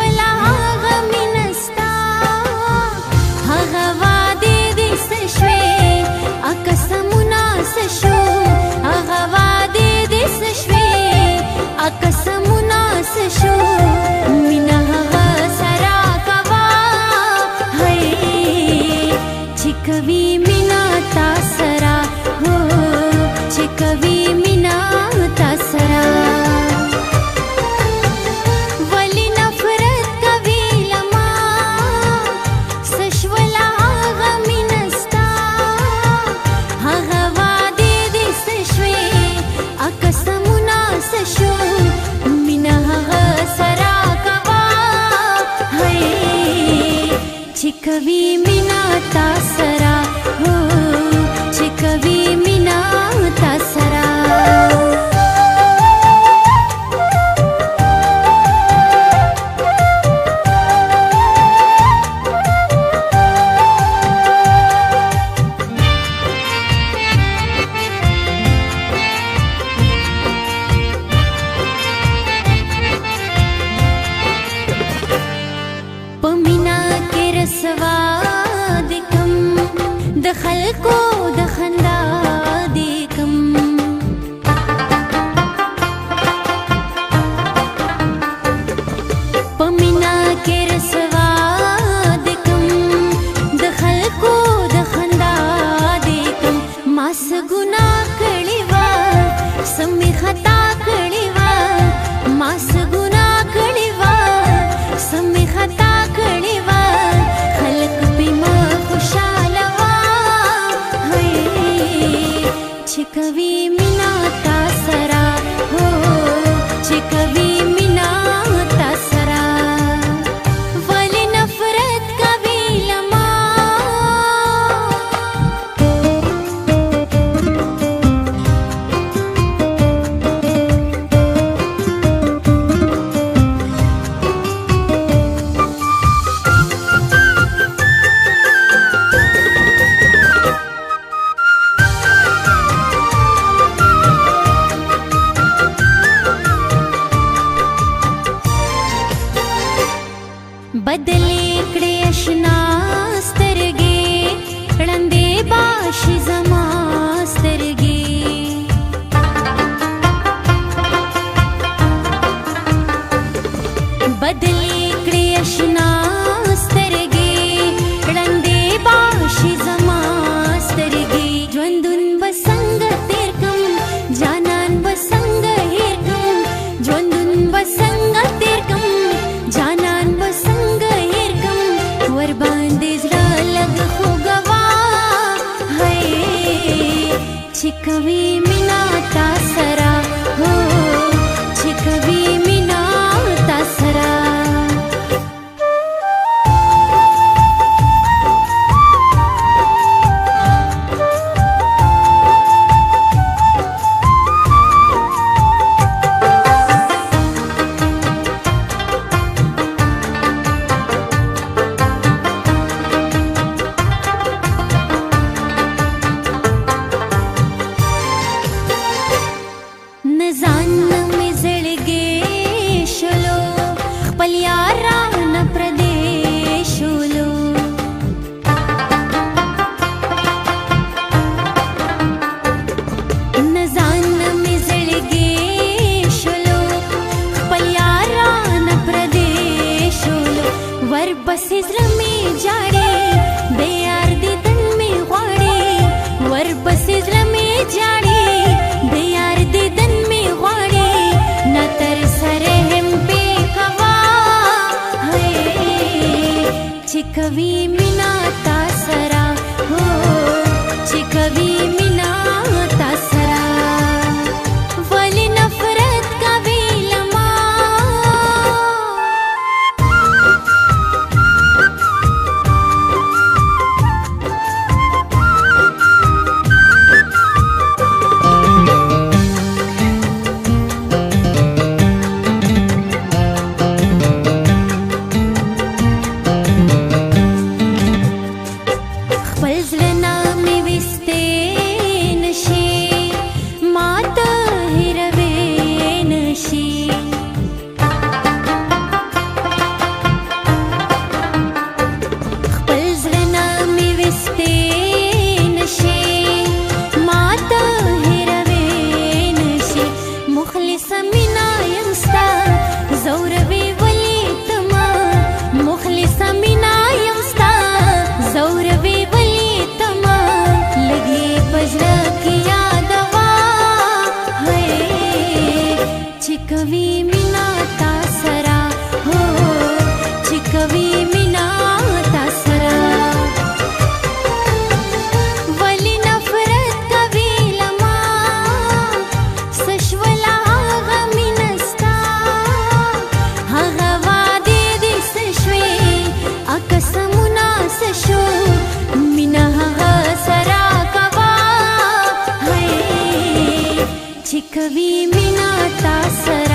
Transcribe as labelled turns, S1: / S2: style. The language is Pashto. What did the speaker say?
S1: سشولا هغه مینستا هغه وعدې دې څه شوې قسمونه څه شو هغه وعدې دې څه شوې قسمونه څه شو مینه هغه سره کوه هی چې کوي مینه تا سره هو چې کوي مینه تا سره ولی نفرت کوي لما څه شوله هغه مینستا هغه وعدې دې څه شوې قسمونه څه شو مینه هغه سره کوه هی چې کوي مینه تا سره هو چې کوي مینه تا سره پمینا کې رسوا د کم د خلکو د خندا د کم پمینا کې رسوا د کم د خلکو د خندا د کم ما څه ګناه کړې وه څه مې خطا کړې وه ما څه ګناه کړې وه څه مې خطا کړې وه خلک پې ما خوشحاله وه هی چې کوي مینه تا سره هو چې کوي مینه تا سره ولې نفرت کوي لما بدلې کړې اشنا سترګې ړندې باشي زما سترګې بدلې کړې اشنا سترګې ړندې باشي زما سترګې ژوندون به څنګه تېر کړم جانان به څنګه هېر کړم ژوندون به څنګه تېر کړم جانان به څنګه هېر کړم ورباندې زړه لږ خوږوه هی چې کوي مینه تا سره هو چې کوي مینه تا سره نه ځان مې زړګې شولو خپل یاران پردې شولو نه ځان مې زړګې شولو خپل یاران پردې شولو ورپسې زړه مې جاړې د یار دیدن مې غواړې ورپسې زړه مې جاړې د یار دیدن مې غواړې نه تر سره هم پې کوه هی چې کوي مینه تا سره هو چې کوي مینه تا سره ولې نفرت کوي لما خپل زړه نه مې ویستې سره